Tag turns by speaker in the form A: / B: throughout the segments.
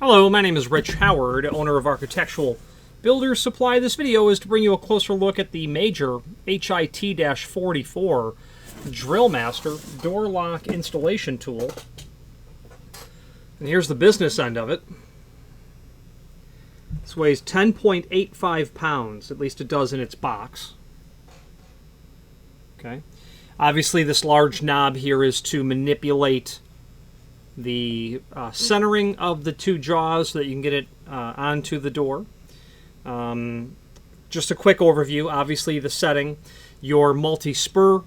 A: Hello, my name is Rich Howard, owner of Architectural Builders Supply. This video is to bring you a closer look at the Major HIT-44 Drillmaster door lock installation tool. And here's the business end of it. This weighs 10.85 pounds, at least it does in its box. Okay. Obviously this large knob here is to manipulate the centering of the two jaws so that you can get it onto the door. Just a quick overview. Obviously the setting, your multi-spur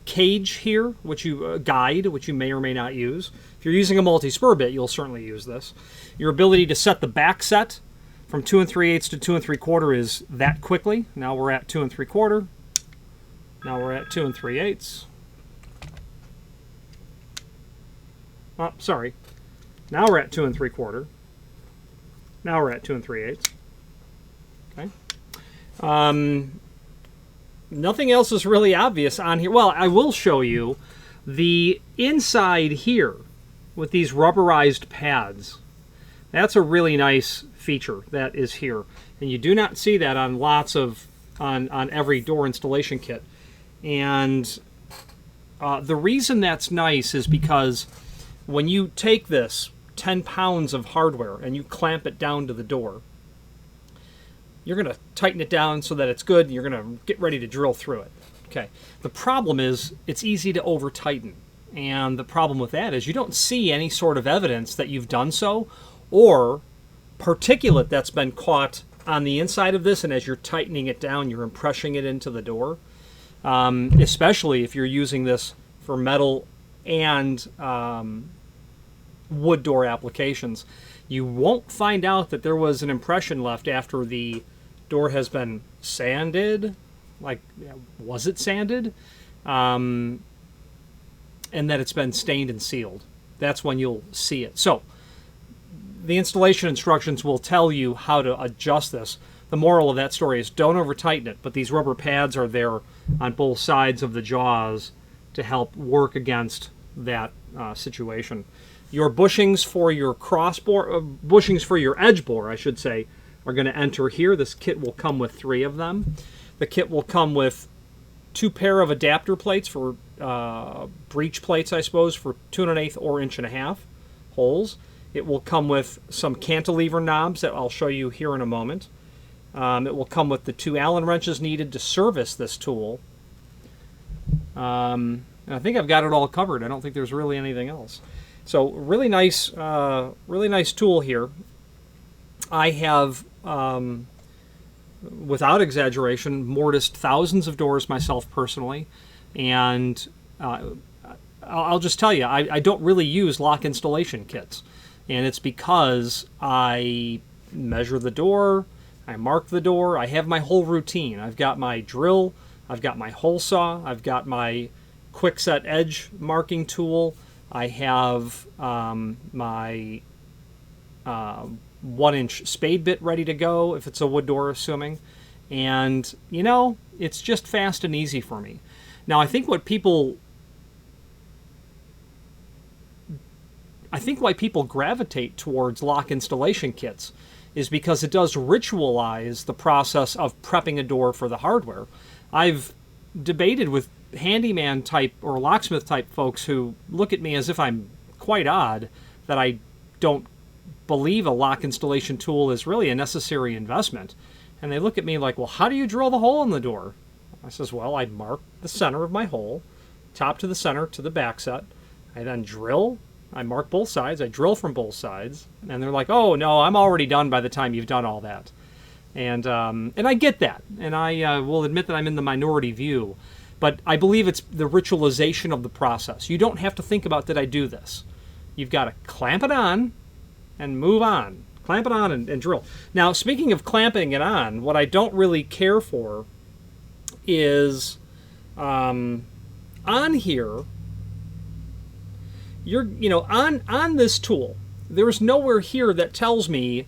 A: cage here, which you guide, which you may or may not use. If you're using a multi-spur bit, you'll certainly use this. Your ability to set the back set from 2 3/8 to 2 3/4 is that quickly. Now we're at 2 3/4. Now we're at 2 3/8. Oh, sorry. Now we're at 2 3/4. Now we're at 2 3/8. Okay. Nothing else is really obvious on here. Well, I will show you the inside here with these rubberized pads. That's a really nice feature that is here, and you do not see that on lots of on every door installation kit. And the reason that's nice is because when you take this 10 pounds of hardware and you clamp it down to the door, you're going to tighten it down so that it's good. You're going to get ready to drill through it. Okay. The problem is it's easy to over tighten. And the problem with that is you don't see any sort of evidence that you've done so, or particulate that's been caught on the inside of this, and as you're tightening it down, you're impressing it into the door. Especially if you're using this for metal and wood door applications. You won't find out that there was an impression left after the door has been sanded. Like, was it sanded? And that it's been stained and sealed. That's when you'll see it. So the installation instructions will tell you how to adjust this. The moral of that story is don't over tighten it, but these rubber pads are there on both sides of the jaws to help work against that situation. Your bushings for your bushings for your edge bore, I should say, are going to enter here. This kit will come with 3 of them. The kit will come with 2 pair of adapter plates for breech plates, I suppose, for 2 1/8 or 1.5 holes. It will come with some cantilever knobs that I'll show you here in a moment. It will come with the 2 Allen wrenches needed to service this tool. And I think I've got it all covered. I don't think there's really anything else. So really nice tool here. I have, without exaggeration, mortised thousands of doors myself personally, and I'll just tell you, I don't really use lock installation kits, and it's because I measure the door, I mark the door, I have my whole routine. I've got my drill, I've got my hole saw, I've got my quick set edge marking tool, I have my 1-inch spade bit ready to go if it's a wood door, assuming. And, you know, it's just fast and easy for me. Now, I think why people gravitate towards lock installation kits is because it does ritualize the process of prepping a door for the hardware. I've debated with handyman type or locksmith type folks who look at me as if I'm quite odd that I don't believe a lock installation tool is really a necessary investment. And they look at me like, well, how do you drill the hole in the door? I says, well, I mark the center of my hole, top to the center to the back set. I then drill. I mark both sides. I drill from both sides. And they're like, oh, no, I'm already done by the time you've done all that. And I get that. And I will admit that I'm in the minority view. But I believe it's the ritualization of the process. You don't have to think about, did I do this? You've got to clamp it on and move on. Clamp it on and drill. Now, speaking of clamping it on, what I don't really care for is on here, on this tool, there's nowhere here that tells me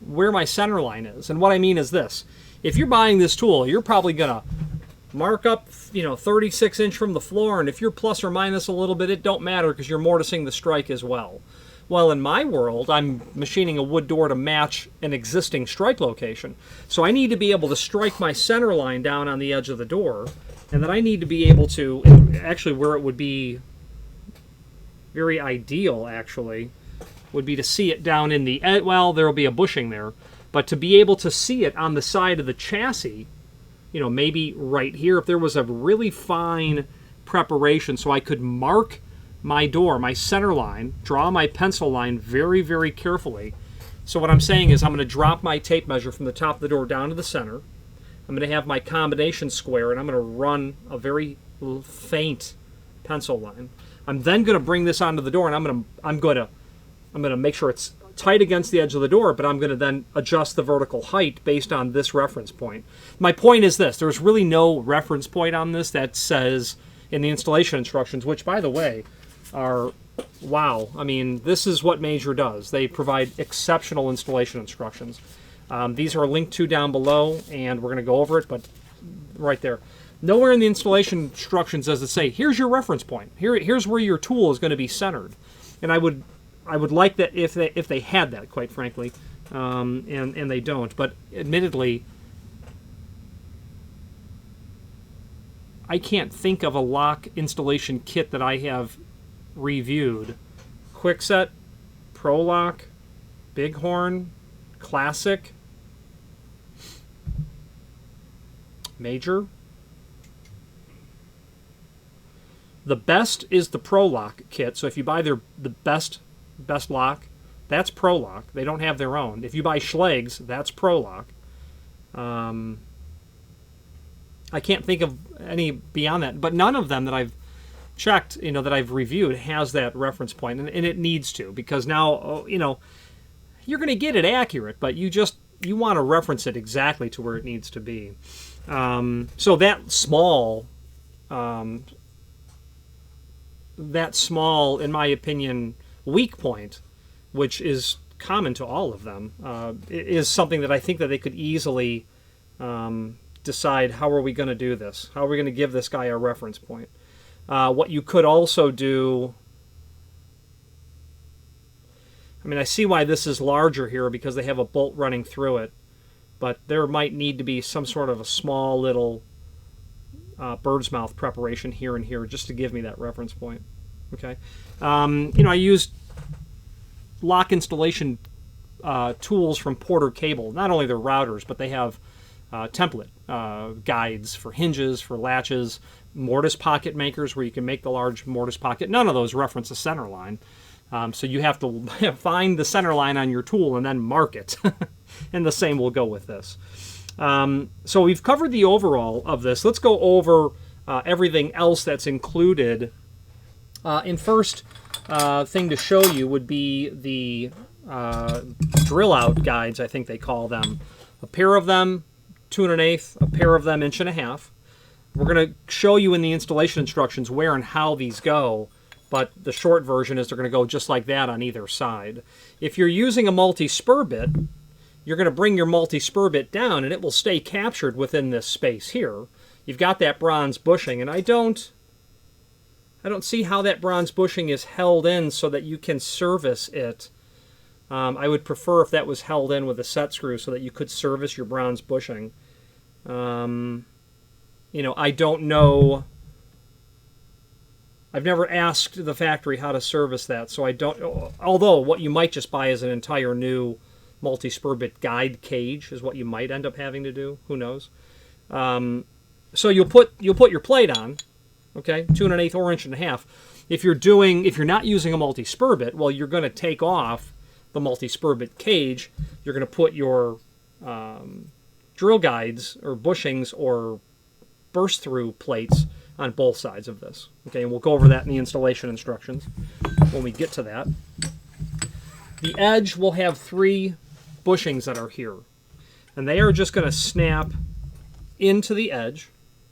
A: where my center line is. And what I mean is this. If you're buying this tool, you're probably going to mark up, 36 inch from the floor, and if you're plus or minus a little bit, it don't matter because you're mortising the strike as well. Well, in my world, I'm machining a wood door to match an existing strike location. So I need to be able to strike my center line down on the edge of the door, and then I need to be able to, actually where it would be very ideal, actually, would be to see it down in the, well, there will be a bushing there, but to be able to see it on the side of the chassis, you know, maybe right here, if there was a really fine preparation so I could mark my door, my center line, draw my pencil line very, very carefully. So what I'm saying is I'm going to drop my tape measure from the top of the door down to the center. I'm going to have my combination square, and I'm going to run a very faint pencil line. I'm then going to bring this onto the door, and I'm going to make sure it's tight against the edge of the door, but I'm going to then adjust the vertical height based on this reference point. My point is this: there's really no reference point on this that says in the installation instructions, which, by the way, are, wow. I mean, this is what Major does. They provide exceptional installation instructions. These are linked to down below, and we're going to go over it, but right there. Nowhere in the installation instructions does it say, here's your reference point. Here's where your tool is going to be centered. And I would like that if they had that, quite frankly, and they don't. But admittedly, I can't think of a lock installation kit that I have reviewed. Kwikset, Pro Lock, Bighorn, Classic, Major. The best is the Pro Lock kit. So if you buy the best lock, that's Pro Lock. They don't have their own. If you buy Schlag's, that's Pro Lock. I can't think of any beyond that, but none of them that I've checked, you know, that I've reviewed has that reference point, and it needs to, because now, you know, you're going to get it accurate, but you want to reference it exactly to where it needs to be. So that small, in my opinion, weak point, which is common to all of them, is something that I think that they could easily decide, how are we going to do this? How are we going to give this guy a reference point? What you could also do, I mean, I see why this is larger here because they have a bolt running through it, but there might need to be some sort of a small little bird's mouth preparation here and here just to give me that reference point. Okay, you know, I used lock installation tools from Porter Cable. Not only their routers, but they have template guides for hinges, for latches, mortise pocket makers where you can make the large mortise pocket. None of those reference a center line. So you have to find the center line on your tool and then mark it. And the same will go with this. So we've covered the overall of this. Let's go over everything else that's included. And first thing to show you would be the drill out guides, I think they call them. A pair of them, 2 1/8, a pair of them 1.5 inches. We're going to show you in the installation instructions where and how these go, but the short version is they're going to go just like that on either side. If you're using a multi-spur bit, you're going to bring your multi-spur bit down and it will stay captured within this space here. You've got that bronze bushing, and I don't see how that bronze bushing is held in so that you can service it. I would prefer if that was held in with a set screw so that you could service your bronze bushing. You know, I don't know. I've never asked the factory how to service that, so I don't. Although what you might just buy is an entire new multi-spur bit guide cage is what you might end up having to do. Who knows? So you'll put your plate on, okay, 2 1/8 or 1.5 inches. If you're not using a multi-spur bit, well, you're going to take off the multi-spur bit cage. You're going to put your drill guides or bushings or burst through plates on both sides of this. Okay, and we'll go over that in the installation instructions when we get to that. The edge will have 3 bushings that are here, and they are just going to snap into the edge.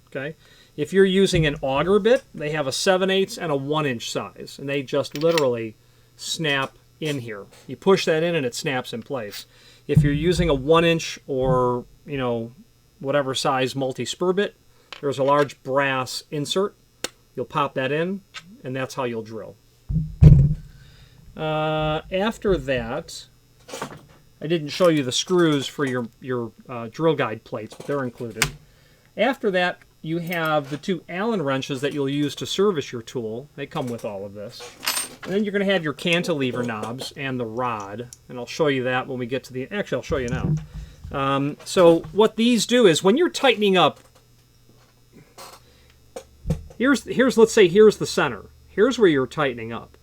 A: Okay, if you're using an auger bit, they have a 7/8 and a 1 inch size, and they just literally snap in here. You push that in and it snaps in place. If you're using a 1 inch or, you know, whatever size multi-spur bit, there's a large brass insert. You'll pop that in, and that's how you'll drill. After that, I didn't show you the screws for your drill guide plates, but they're included. After that, you have the 2 Allen wrenches that you'll use to service your tool. They come with all of this. And then you're going to have your cantilever knobs and the rod, and I'll show you that when we get to the... Actually, I'll show you now. So what these do is when you're tightening up, here's let's say here's the center. Here's where you're tightening up.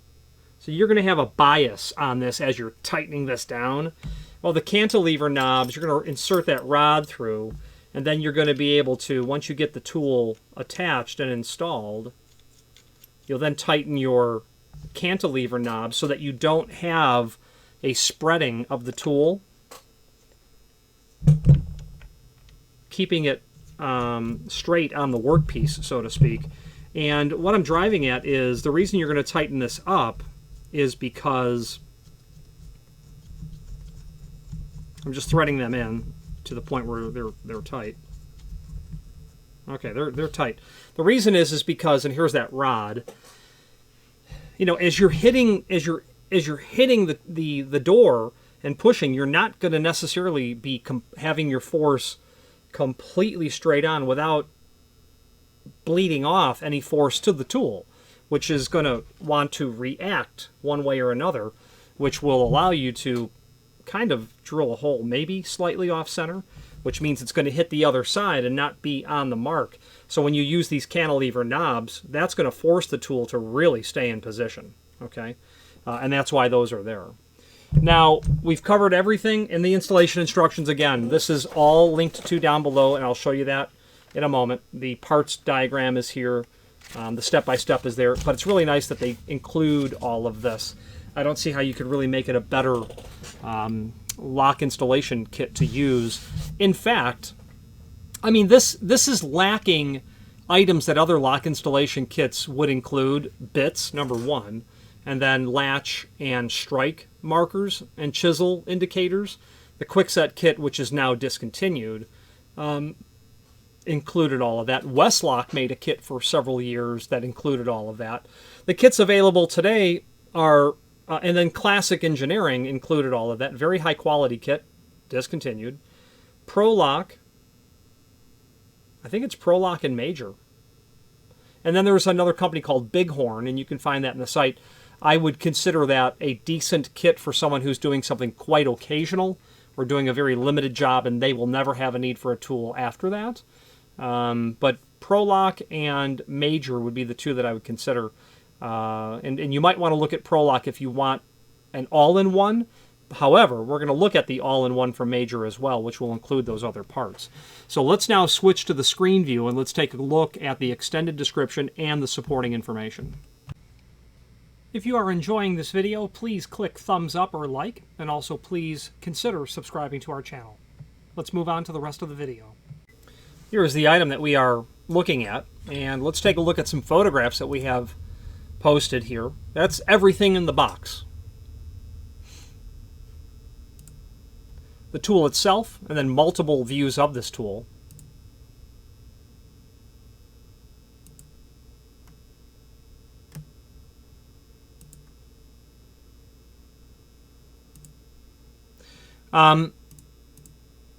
A: So you're going to have a bias on this as you're tightening this down. Well, the cantilever knobs, you're going to insert that rod through, and then you're going to be able to, once you get the tool attached and installed, you'll then tighten your cantilever knobs so that you don't have a spreading of the tool, keeping it straight on the workpiece, so to speak. And what I'm driving at is the reason you're going to tighten this up is because I'm just threading them in to the point where they're tight. Okay, they're tight. The reason is because, and here's that rod. You know, as you're hitting the door and pushing, you're not going to necessarily be having your force completely straight on without bleeding off any force to the tool, which is going to want to react one way or another, which will allow you to kind of drill a hole, maybe slightly off center, which means it's going to hit the other side and not be on the mark. So when you use these cantilever knobs, that's going to force the tool to really stay in position, okay? And that's why those are there. Now, we've covered everything in the installation instructions. Again, this is all linked to down below, and I'll show you that in a moment. The parts diagram is here. The step-by-step is there, but it's really nice that they include all of this. I don't see how you could really make it a better lock installation kit to use. In fact, I mean, this is lacking items that other lock installation kits would include. Bits, number 1, and then latch and strike markers and chisel indicators. The Quickset kit, which is now discontinued, included all of that. Westlock made a kit for several years that included all of that. The kits available today are, and then Classic Engineering included all of that. Very high quality kit, discontinued. ProLock, I think it's ProLock and Major. And then there's another company called Bighorn, and you can find that in the site. I would consider that a decent kit for someone who's doing something quite occasional or doing a very limited job, and they will never have a need for a tool after that. But ProLock and Major would be the 2 that I would consider. And you might want to look at ProLock if you want an all-in-one. However, we're going to look at the all-in-one for Major as well, which will include those other parts. So let's now switch to the screen view, and let's take a look at the extended description and the supporting information. If you are enjoying this video, please click thumbs up or like, and also please consider subscribing to our channel. Let's move on to the rest of the video. Here is the item that we are looking at, and let's take a look at some photographs that we have posted here. That's everything in the box. The tool itself, and then multiple views of this tool.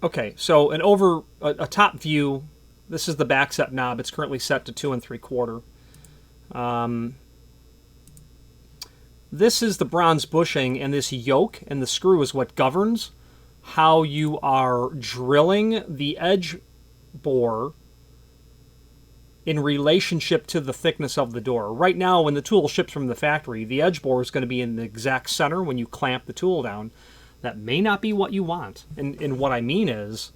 A: Okay, so a top view. This is the back set knob. It's currently set to 2 3/4. This is the bronze bushing, and this yoke and the screw is what governs how you are drilling the edge bore in relationship to the thickness of the door. Right now, when the tool ships from the factory, the edge bore is going to be in the exact center when you clamp the tool down. That may not be what you want. And what I mean is,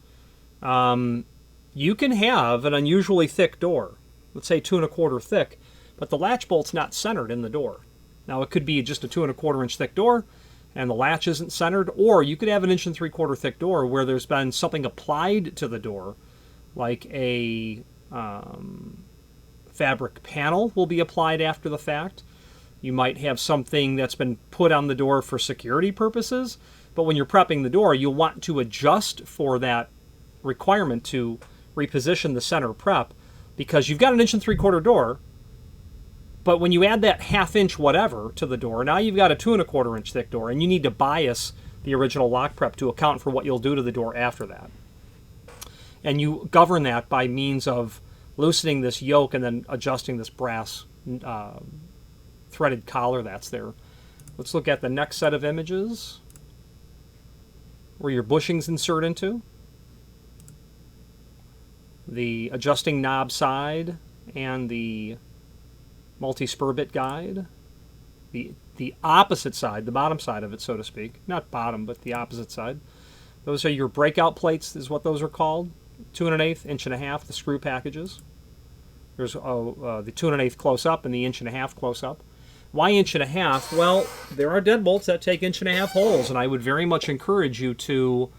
A: you can have an unusually thick door, let's say 2 1/4 thick, but the latch bolt's not centered in the door. Now, it could be just a 2 1/4 inch thick door, and the latch isn't centered, or you could have an 1 3/4 thick door where there's been something applied to the door, like a fabric panel will be applied after the fact. You might have something that's been put on the door for security purposes, but when you're prepping the door, you'll want to adjust for that requirement to reposition the center prep, because you've got an 1 3/4 door, But when you add that 1/2 inch whatever to the door, now you've got a 2 1/4 inch thick door, and you need to bias the original lock prep to account for what you'll do to the door after that. And you govern that by means of loosening this yoke and then adjusting this brass threaded collar that's there. Let's look at the next set of images where your bushings insert into. The adjusting knob side and the multi-spur bit guide. The opposite side, the bottom side of it, so to speak. Not bottom, but the opposite side. Those are your breakout plates, is what those are called. 2 1/8, 1.5 inch, the screw packages. There's the 2 1/8 close up and the 1.5 inch close up. Why 1.5 inch? Well, there are deadbolts that take 1.5 inch holes, and I would very much encourage you to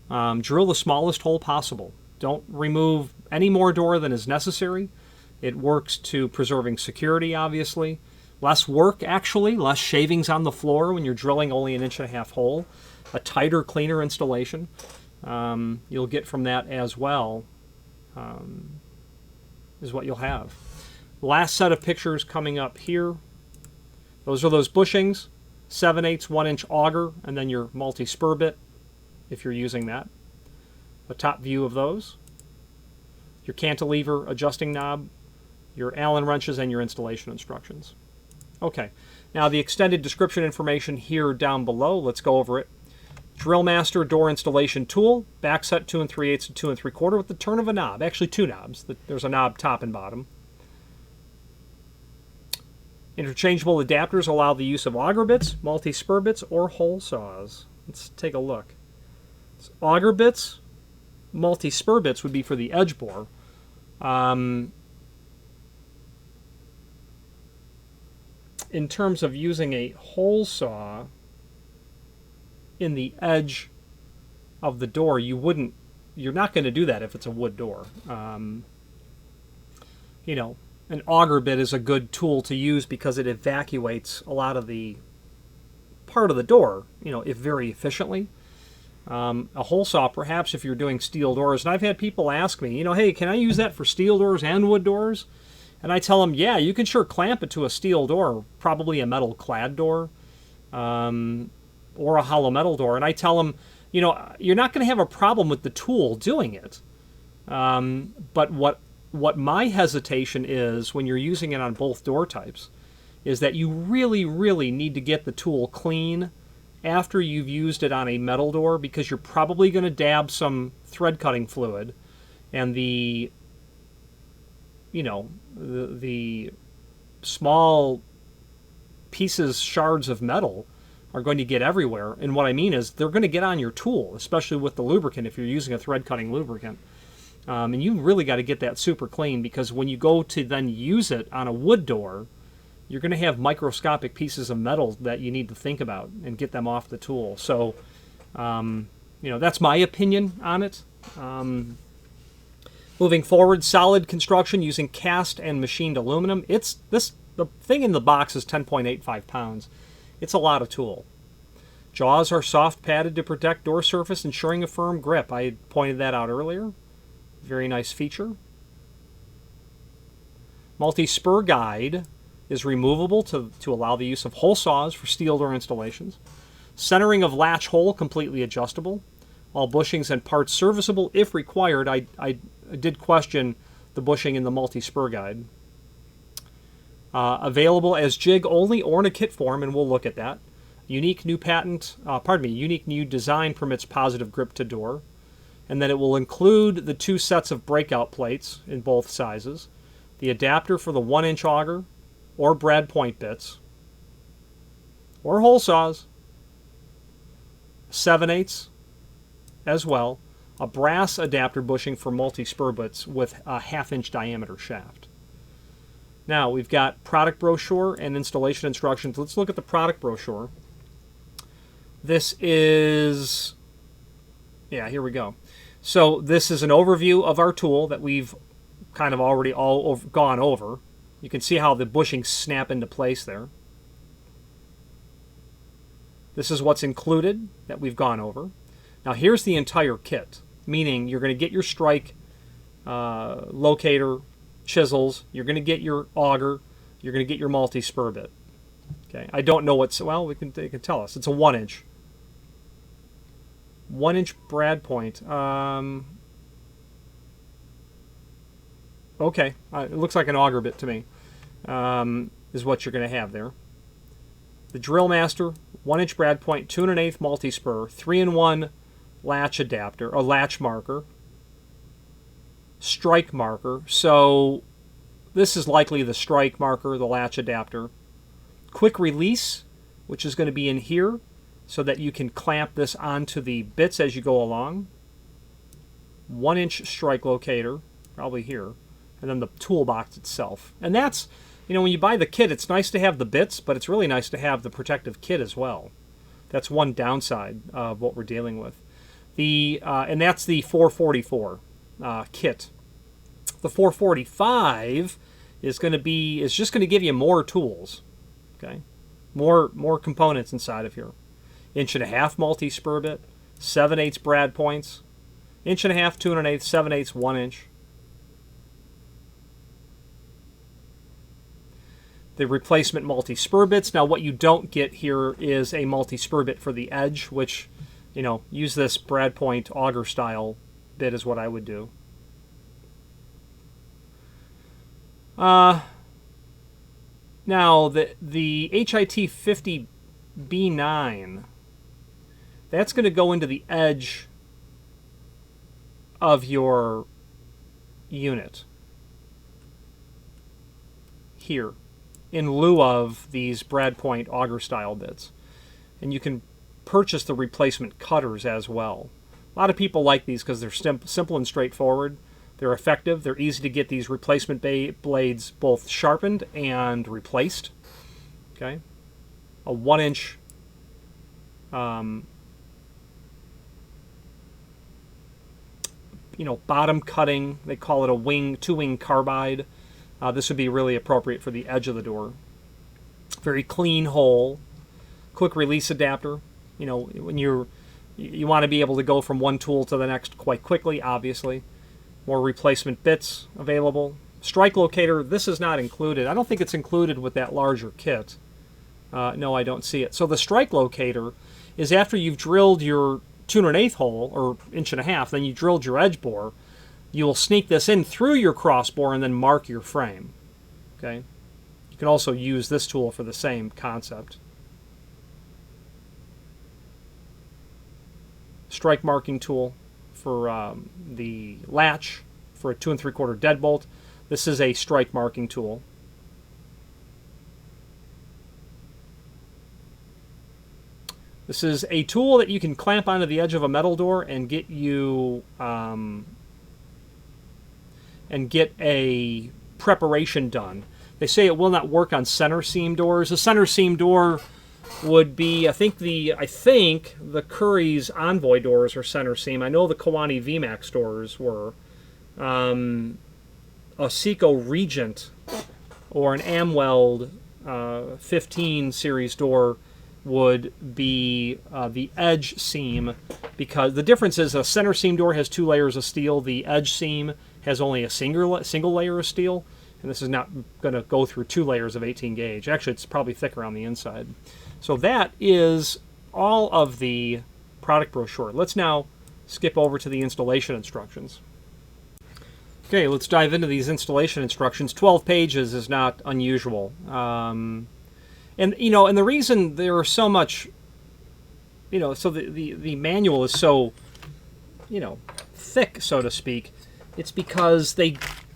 A: drill the smallest hole possible. Don't remove any more door than is necessary. It works to preserving security, obviously. Less work, actually, less shavings on the floor when you're drilling only an 1.5 inch hole. A tighter, cleaner installation you'll get from that as well is what you'll have. Last set of pictures coming up here. Those are those bushings, 7/8 1 inch auger, and then your multi-spur bit, if you're using that. A top view of those. Your cantilever adjusting knob, your Allen wrenches, and your installation instructions. Okay, now the extended description information here down below, let's go over it. Drillmaster door installation tool, back set 2 3/8 and 2 3/4 with the turn of a knob, actually 2 knobs. There's a knob top and bottom. Interchangeable adapters allow the use of auger bits, multi-spur bits, or hole saws. Let's take a look. So auger bits, multi-spur bits would be for the edge bore. In terms of using a hole saw in the edge of the door, you're not going to do that if it's a wood door. You know, an auger bit is a good tool to use because it evacuates a lot of the part of the door, you know, if very efficiently. A hole saw, perhaps, if you're doing steel doors. And I've had people ask me, you know, hey, can I use that for steel doors and wood doors? And I tell them, yeah, you can sure clamp it to a steel door, probably a metal clad door, or a hollow metal door. And I tell them, you know, you're not going to have a problem with the tool doing it. But what my hesitation is when you're using it on both door types is that you really, really need to get the tool clean after you've used it on a metal door, because you're probably going to dab some thread cutting fluid, and the small pieces, shards of metal are going to get everywhere. And what I mean is they're going to get on your tool, especially with the lubricant if you're using a thread cutting lubricant. And you really got to get that super clean, because when you go to then use it on a wood door, you're going to have microscopic pieces of metal that you need to think about and get them off the tool. So, that's my opinion on it. Moving forward, solid construction using cast and machined aluminum. The thing in the box is 10.85 pounds. It's a lot of tool. Jaws are soft padded to protect door surface, ensuring a firm grip. I pointed that out earlier. Very nice feature. Multi-spur guide is removable to allow the use of hole saws for steel door installations. Centering of latch hole completely adjustable. All bushings and parts serviceable if required. I did question the bushing in the multi-spur guide. Available as jig only or in a kit form, and we'll look at that. Unique new design permits positive grip to door. And then it will include the 2 sets of breakout plates in both sizes, the adapter for the 1 inch auger, or brad point bits, or hole saws, 7/8 as well, a brass adapter bushing for multi-spur bits with a 1/2 inch diameter shaft. Now we've got product brochure and installation instructions. Let's look at the product brochure. This is, here we go. So this is an overview of our tool that we've kind of already gone over. You can see how the bushings snap into place there. This is what's included that we've gone over. Now here's the entire kit, meaning you're going to get your strike locator, chisels, you're going to get your auger, you're going to get your multi-spur bit. Okay, I don't know what's, well, they can tell us. It's a 1-inch. 1-inch brad point. Okay, it looks like an auger bit to me, is what you're going to have there. The Drillmaster, 1-inch brad point, 2 1/8 multi-spur, 3-in-1 latch adapter, a latch marker, strike marker. So this is likely the strike marker, the latch adapter. Quick release, which is going to be in here, so that you can clamp this onto the bits as you go along. 1-inch strike locator, probably here, and then the toolbox itself. And that's, you know, when you buy the kit, it's nice to have the bits, but it's really nice to have the protective kit as well. That's one downside of what we're dealing with. And that's the 444 kit. The 445 is just going to give you more tools. Okay, more components inside of here. 1.5-inch multi-spur bit, 7/8 brad points, 1.5-inch, 2 1/8, 7/8, 1-inch. The replacement multi-spur bits. Now what you don't get here is a multi-spur bit for the edge, which, you know, use this brad point auger style bit is what I would do. Now the HIT 50B9, that's going to go into the edge of your unit here, in lieu of these brad point auger style bits. And you can purchase the replacement cutters as well. A lot of people like these because they're simple and straightforward. They're effective. They're easy to get these replacement blades both sharpened and replaced. Okay, a 1-inch you know, bottom cutting. They call it a two-wing carbide. This would be really appropriate for the edge of the door. Very clean hole. Quick release adapter. You know, when you want to be able to go from one tool to the next quite quickly, obviously. More replacement bits available. Strike locator, this is not included. I don't think it's included with that larger kit. No, I don't see it. So the strike locator is after you've drilled your 2 1/8 hole, or 1.5 inch, then you drilled your edge bore, you will sneak this in through your cross bore and then mark your frame. Okay. You can also use this tool for the same concept. Strike marking tool for the latch for a 2 3/4 deadbolt. This is a strike marking tool. This is a tool that you can clamp onto the edge of a metal door and get you a preparation done. They say it will not work on center seam doors. A center seam door would be, I think the Curry's Envoy doors are center seam. I know the Kawani VMAX doors were. A Seco Regent or an Amweld 15 series door would be the edge seam, because the difference is a center seam door has 2 layers of steel. The edge seam has only a single layer of steel, and this is not going to go through 2 layers of 18 gauge. Actually, it's probably thicker on the inside. So that is all of the product brochure. Let's now skip over to the installation instructions. Okay, let's dive into these installation instructions. 12 pages is not unusual. And the reason there are so much, so the manual is so, thick, so to speak, it's because they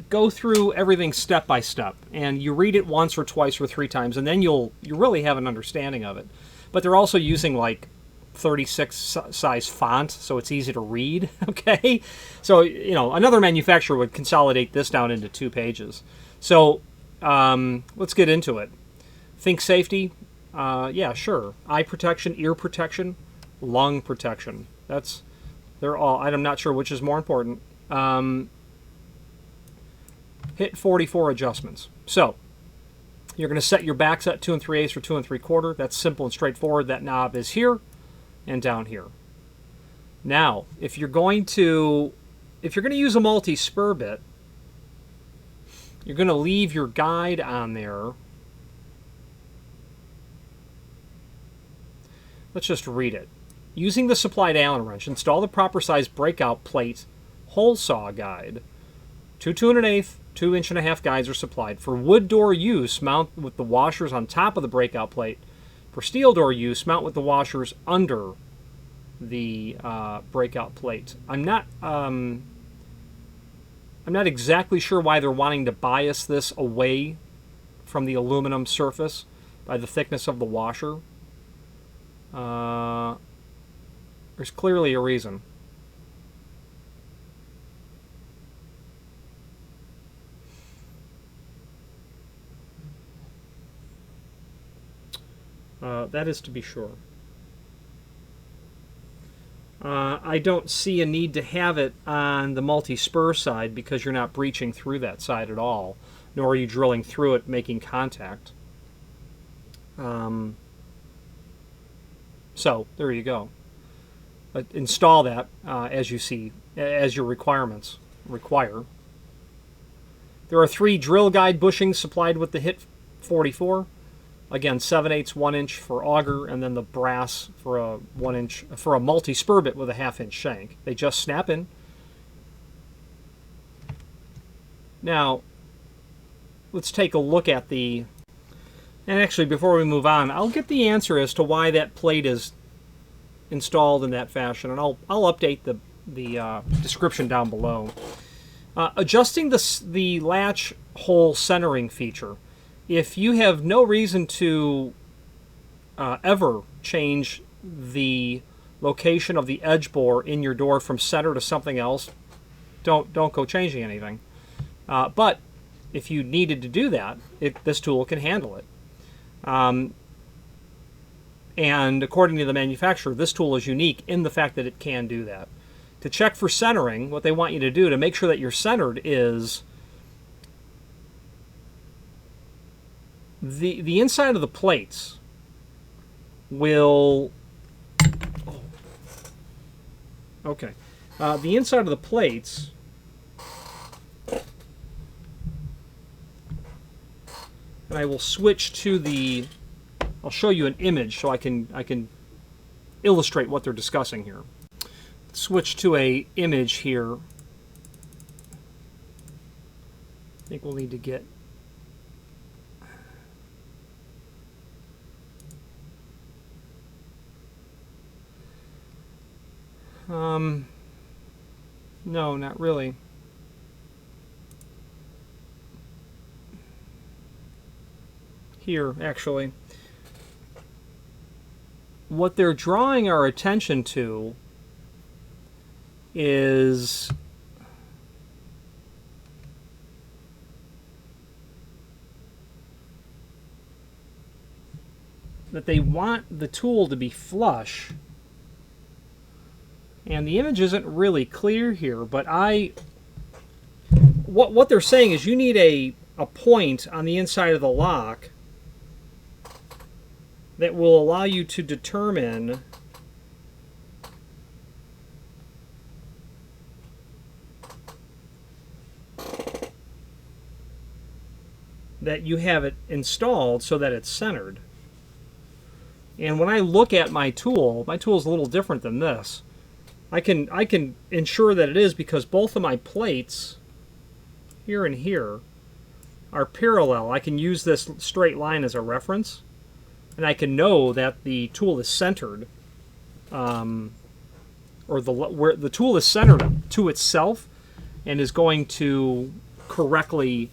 A: go through everything step by step, and you read it once or twice or 3 times, and then you really have an understanding of it. But they're also using like 36 size font, so it's easy to read. Okay, so another manufacturer would consolidate this down into 2 pages. So let's get into it. Think safety. Yeah, sure. Eye protection, ear protection, lung protection. They're all. I'm not sure which is more important. Hit 44 adjustments. So you're going to set your back set 2 3/8 or 2 3/4. That's simple and straightforward. That knob is here and down here. Now, if you're going to use a multi-spur bit, you're going to leave your guide on there Let's just read it. Using the supplied Allen wrench, install the proper size breakout plate hole saw guide. 2 2 1/8, 2 1/2 guides are supplied. For wood door use, mount with the washers on top of the breakout plate. For steel door use, mount with the washers under the breakout plate. I'm not exactly sure why they're wanting to bias this away from the aluminum surface by the thickness of the washer. There's clearly a reason. That is to be sure. I don't see a need to have it on the multi-spur side because you're not breaching through that side at all, nor are you drilling through it making contact. So there you go. Install that as you see, as your requirements require. There are 3 drill guide bushings supplied with the HIT 44. Again, 7/8 1 inch for auger, and then the brass for a 1 inch for a multi-spur bit with a 1/2 inch shank. They just snap in. Now, let's take a look at the. And actually, before we move on, I'll get the answer as to why that plate is installed in that fashion, and I'll update the description down below. Adjusting the latch hole centering feature. If you have no reason to ever change the location of the edge bore in your door from center to something else, don't go changing anything. But if you needed to do that, this tool can handle it. And according to the manufacturer, this tool is unique in the fact that it can do that. To check for centering, what they want you to do to make sure that you're centered is the inside of the plates will. Okay, the inside of the plates. And I will switch to the. I'll show you an image so I can illustrate what they're discussing here. Switch to a image here. I think we'll need to get. No, not really. Here, actually. What they're drawing our attention to is that they want the tool to be flush. And the image isn't really clear here, but what they're saying is you need a point on the inside of the lock that will allow you to determine that you have it installed so that it's centered. And when I look at my tool is a little different than this. I can ensure that it is because both of my plates here and here are parallel. I can use this straight line as a reference, and I can know that the tool is centered, where the tool is centered to itself, and is going to correctly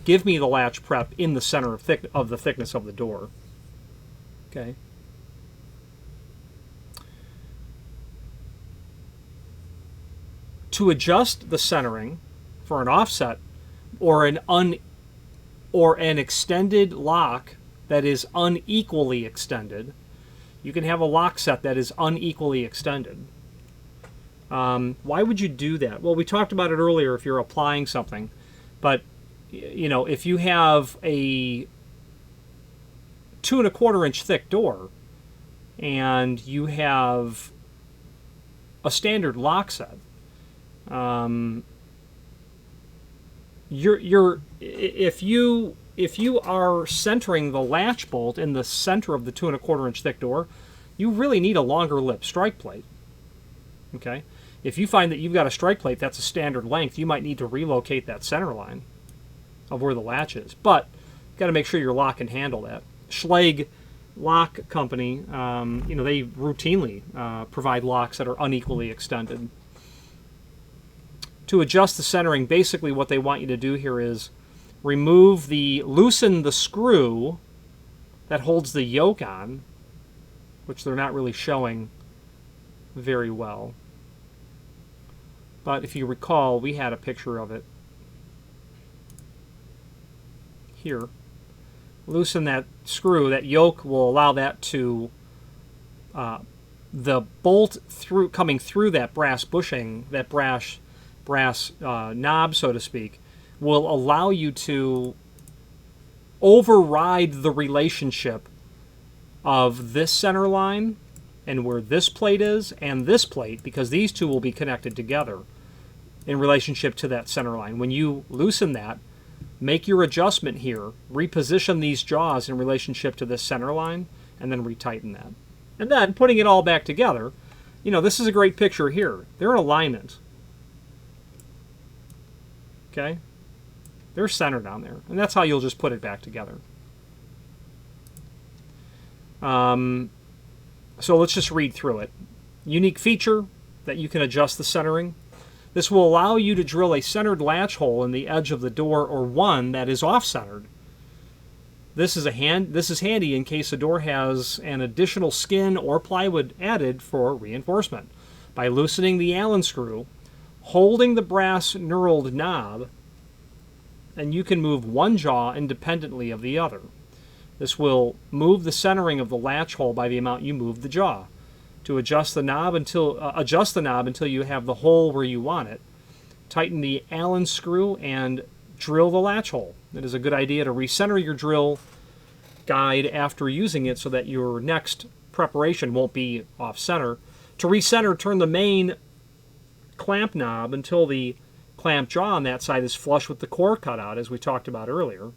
A: give me the latch prep in the center of the thickness of the door. Okay. To adjust the centering for an offset or an extended lock that is unequally extended, you can have a lock set that is unequally extended. Why would you do that? Well, we talked about it earlier if you're applying something, but you know, if you have a 2 1/4 inch thick door and you have a standard lock set, if you are centering the latch bolt in the center of the 2 1/4 inch thick door, you really need a longer lip strike plate. Okay? If you find that you've got a strike plate that's a standard length, you might need to relocate that center line of where the latch is. But you've got to make sure your lock can handle that. Schlage Lock Company, you know, they routinely provide locks that are unequally extended. To adjust the centering, basically what they want you to do here is loosen the screw that holds the yoke on, which they're not really showing very well. But if you recall, we had a picture of it here. Loosen that screw. That yoke will allow that to, the bolt coming through that brass bushing, that brass knob, so to speak, will allow you to override the relationship of this center line and where this plate is and this plate, because these two will be connected together in relationship to that center line. When you loosen that, make your adjustment here, reposition these jaws in relationship to this center line, and then retighten that. And then, putting it all back together, you know, this is a great picture here. They're in alignment. Okay? They're centered down there. And that's how you'll just put it back together. So let's just read through it. Unique feature that you can adjust the centering. This will allow you to drill a centered latch hole in the edge of the door, or one that is off-centered. This is handy in case a door has an additional skin or plywood added for reinforcement. By loosening the Allen screw, holding the brass knurled knob, and you can move one jaw independently of the other. This will move the centering of the latch hole by the amount you move the jaw. To adjust the knob until you have the hole where you want it, tighten the Allen screw and drill the latch hole. It is a good idea to recenter your drill guide after using it so that your next preparation won't be off-center. To recenter, turn the main clamp knob until the clamp jaw on that side is flush with the core cutout, as we talked about earlier.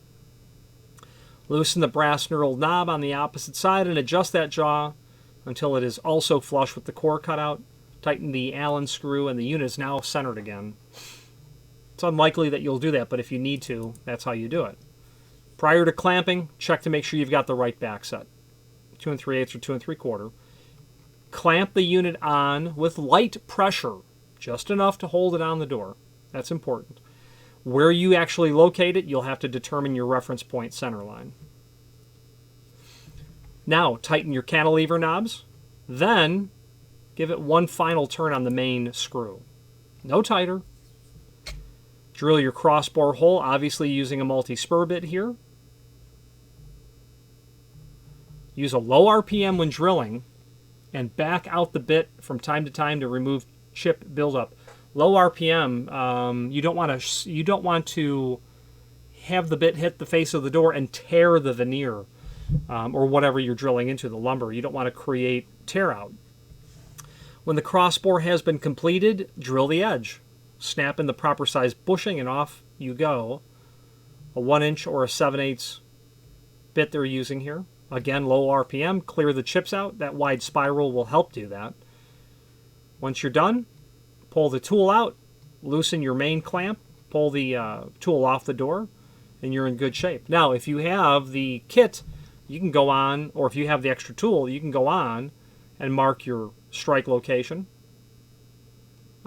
A: Loosen the brass knurled knob on the opposite side and adjust that jaw until it is also flush with the core cutout. Tighten the Allen screw and the unit is now centered again. It's unlikely that you'll do that, but if you need to, that's how you do it. Prior to clamping, check to make sure you've got the right back set. 2 3/8 or 2 3/4. Clamp the unit on with light pressure, just enough to hold it on the door. That's important. Where you actually locate it, you'll have to determine your reference point center line. Now, tighten your cantilever knobs. Then, give it one final turn on the main screw. No tighter. Drill your crossbore hole, obviously using a multi-spur bit here. Use a low RPM when drilling, and back out the bit from time to time to remove chip buildup. Low RPM, you don't want to have the bit hit the face of the door and tear the veneer. Or whatever you're drilling into, the lumber. You don't want to create tear out. When the crossbore has been completed, drill the edge. Snap in the proper size bushing and off you go. A 1-inch or a 7/8 bit they're using here. Again, low RPM, clear the chips out. That wide spiral will help do that. Once you're done, pull the tool out, loosen your main clamp, pull the tool off the door, and you're in good shape. Now, if you have the kit, you can go on, or if you have the extra tool, you can go on and mark your strike location.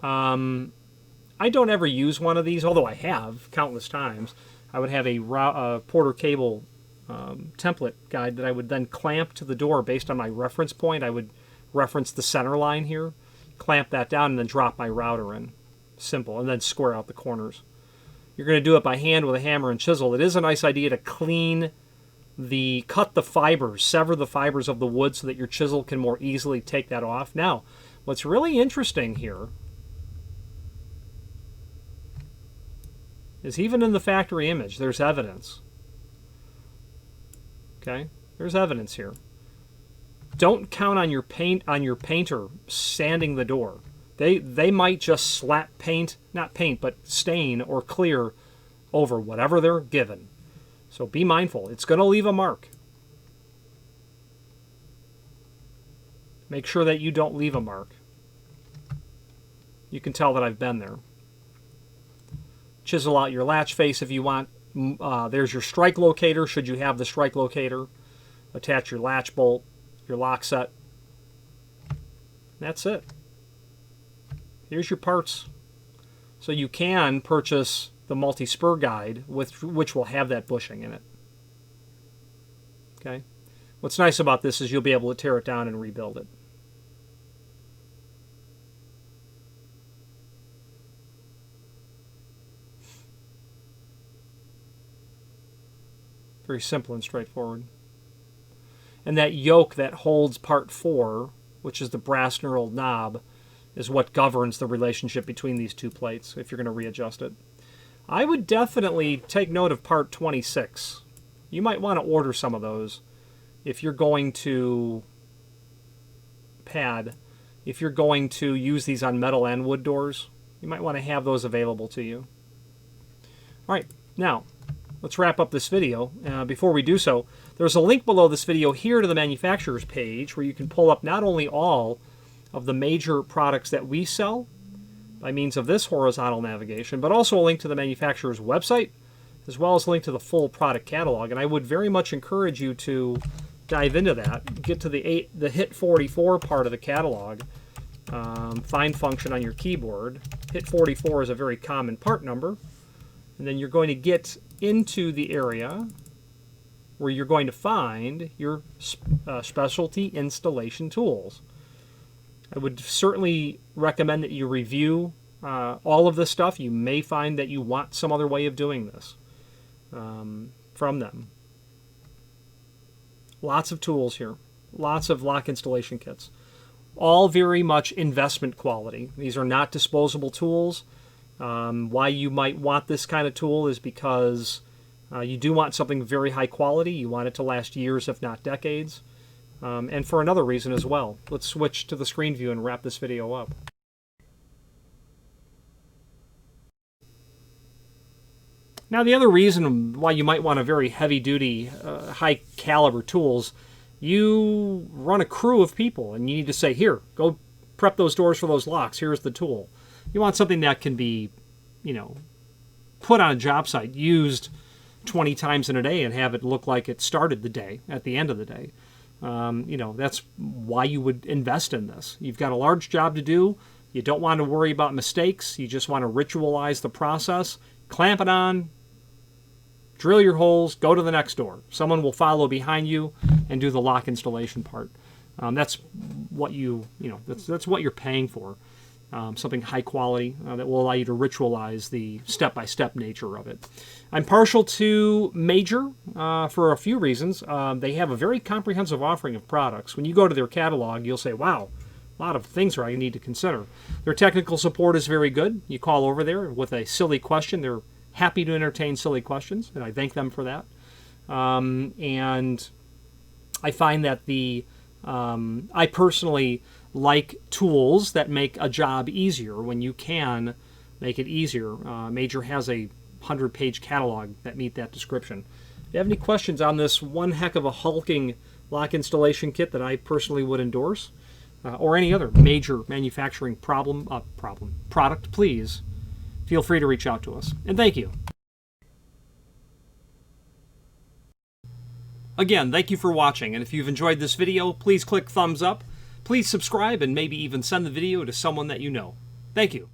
A: I don't ever use one of these, although I have countless times. I would have a Porter cable template guide that I would then clamp to the door based on my reference point. I would reference the center line here, clamp that down, and then drop my router in. Simple, and then square out the corners. You're going to do it by hand with a hammer and chisel. It is a nice idea to cut the fibers, sever the fibers of the wood so that your chisel can more easily take that off. Now, what's really interesting here is even in the factory image, there's evidence. Okay? There's evidence here. Don't count on your painter sanding the door. They might just slap paint, not paint, but stain or clear over whatever they're given. So be mindful. It's going to leave a mark. Make sure that you don't leave a mark. You can tell that I've been there. Chisel out your latch face if you want. There's your strike locator, should you have the strike locator. Attach your latch bolt, your lock set. That's it. Here's your parts. So you can purchase the multi-spur guide, which will have that bushing in it. Okay. What's nice about this is you'll be able to tear it down and rebuild it. Very simple and straightforward. And that yoke that holds part 4, which is the brass knurled knob, is what governs the relationship between these two plates if you're going to readjust it. I would definitely take note of part 26. You might want to order some of those if you're going to if you're going to use these on metal and wood doors. You might want to have those available to you. All right, now let's wrap up this video. Before we do so, there's a link below this video here to the manufacturer's page where you can pull up not only all of the major products that we sell by means of this horizontal navigation, but also a link to the manufacturer's website, as well as a link to the full product catalog. And I would very much encourage you to dive into that, get to the hit 44 part of the catalog, find function on your keyboard. Hit 44 is a very common part number. And then you're going to get into the area where you're going to find your specialty installation tools. I would certainly recommend that you review all of this stuff. You may find that you want some other way of doing this from them. Lots of tools here. Lots of lock installation kits. All very much investment quality. These are not disposable tools. Why you might want this kind of tool is because you do want something very high quality. You want it to last years, if not decades. And for another reason as well. Let's switch to the screen view and wrap this video up. Now, the other reason why you might want a very heavy-duty, high-caliber tools, you run a crew of people, and you need to say, here, go prep those doors for those locks. Here's the tool. You want something that can be, put on a job site, used 20 times in a day, and have it look like it started the day at the end of the day. That's why you would invest in this. You've got a large job to do. You don't want to worry about mistakes. You just want to ritualize the process. Clamp it on, drill your holes, go to the next door. Someone will follow behind you and do the lock installation part. That's what that's what you're paying for. Something high quality that will allow you to ritualize the step-by-step nature of it. I'm partial to Major for a few reasons. They have a very comprehensive offering of products. When you go to their catalog, you'll say, wow, a lot of things I need to consider. Their technical support is very good. You call over there with a silly question. They're happy to entertain silly questions, and I thank them for that. And I find that I personally like tools that make a job easier when you can make it easier. Major has a 100-page catalog that meet that description. If you have any questions on this one heck of a hulking lock installation kit that I personally would endorse, or any other major manufacturing product, please feel free to reach out to us. And thank you. Again, thank you for watching, and if you've enjoyed this video, please click thumbs up. Please subscribe and maybe even send the video to someone that you know. Thank you.